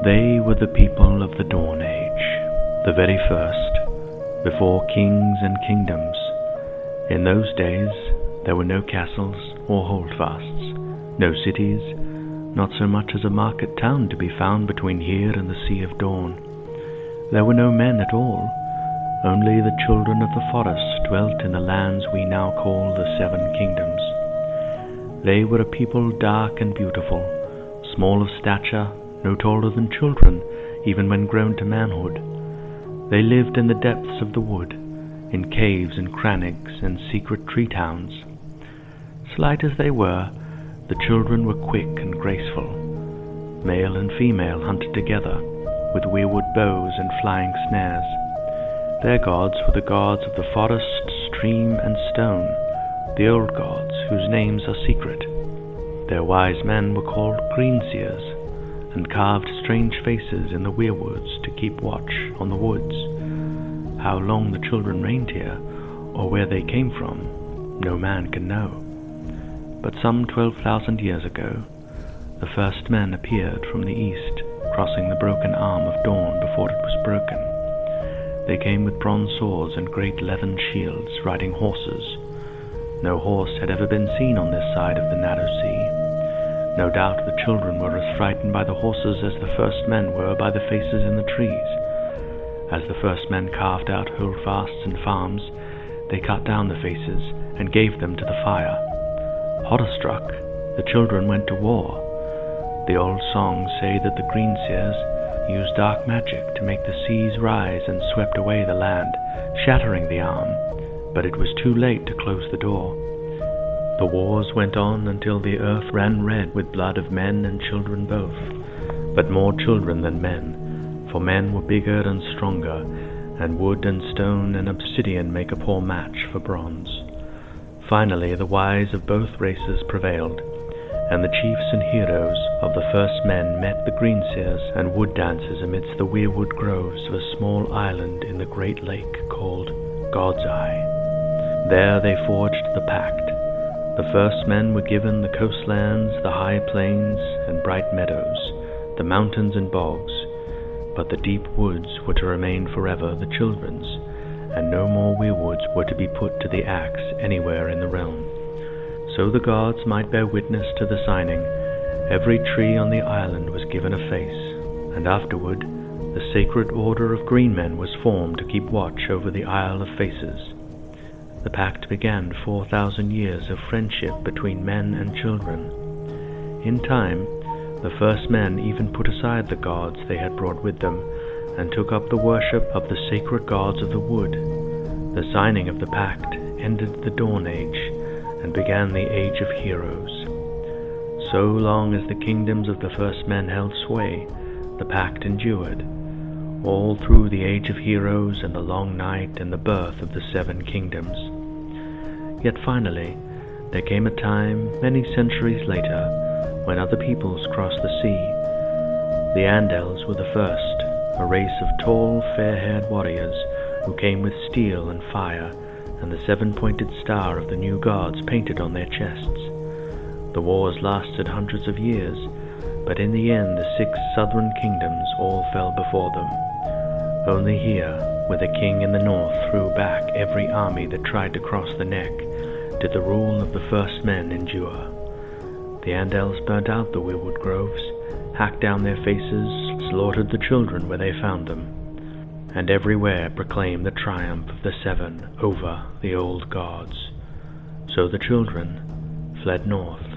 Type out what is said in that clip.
They were the people of the Dawn Age, the very first, before kings and kingdoms. In those days there were no castles or holdfasts, no cities, not so much as a market town to be found between here and the Sea of Dawn. There were no men at all, only the children of the forest dwelt in the lands we now call the Seven Kingdoms. They were a people dark and beautiful, small of stature, no taller than children, even when grown to manhood. They lived in the depths of the wood, in caves and crannies and secret tree towns. Slight as they were, the children were quick and graceful. Male and female hunted together, with weirwood bows and flying snares. Their gods were the gods of the forest, stream, and stone, the old gods whose names are secret. Their wise men were called greenseers, and carved strange faces in the weirwoods to keep watch on the woods. How long the children reigned here, or where they came from, no man can know. But some 12,000 years ago, the first men appeared from the east, crossing the broken arm of dawn before it was broken. They came with bronze swords and great leathern shields, riding horses. No horse had ever been seen on this side of the narrow sea. No doubt the children were as frightened by the horses as the first men were by the faces in the trees. As the first men carved out holdfasts and farms, they cut down the faces and gave them to the fire. Horror-struck, the children went to war. The old songs say that the greenseers used dark magic to make the seas rise and swept away the land, shattering the arm, but it was too late to close the door. The wars went on until the earth ran red with blood of men and children both, but more children than men, for men were bigger and stronger, and wood and stone and obsidian make a poor match for bronze. Finally the wise of both races prevailed, and the chiefs and heroes of the first men met the greenseers and wood dancers amidst the weirwood groves of a small island in the great lake called God's Eye. There they forged the pact. The first men were given the coastlands, the high plains and bright meadows, the mountains and bogs, but the deep woods were to remain forever the children's, and no more weirwoods were to be put to the axe anywhere in the realm. So the gods might bear witness to the signing, every tree on the island was given a face, and afterward the sacred order of green men was formed to keep watch over the Isle of Faces. The pact began 4,000 years of friendship between men and children. In time, the first men even put aside the gods they had brought with them, and took up the worship of the sacred gods of the wood. The signing of the pact ended the Dawn Age, and began the Age of Heroes. So long as the kingdoms of the first men held sway, the pact endured, all through the Age of Heroes and the long night and the birth of the Seven Kingdoms. Yet finally, there came a time, many centuries later, when other peoples crossed the sea. The Andals were the first, a race of tall, fair-haired warriors who came with steel and fire, and the seven-pointed star of the new gods painted on their chests. The wars lasted hundreds of years, but in the end the 6 southern kingdoms all fell before them. Only here, where the king in the north threw back every army that tried to cross the neck, did the rule of the first men endure. The Andals burnt out the weirwood groves, hacked down their faces, slaughtered the children where they found them, and everywhere proclaimed the triumph of the Seven over the old gods. So the children fled north.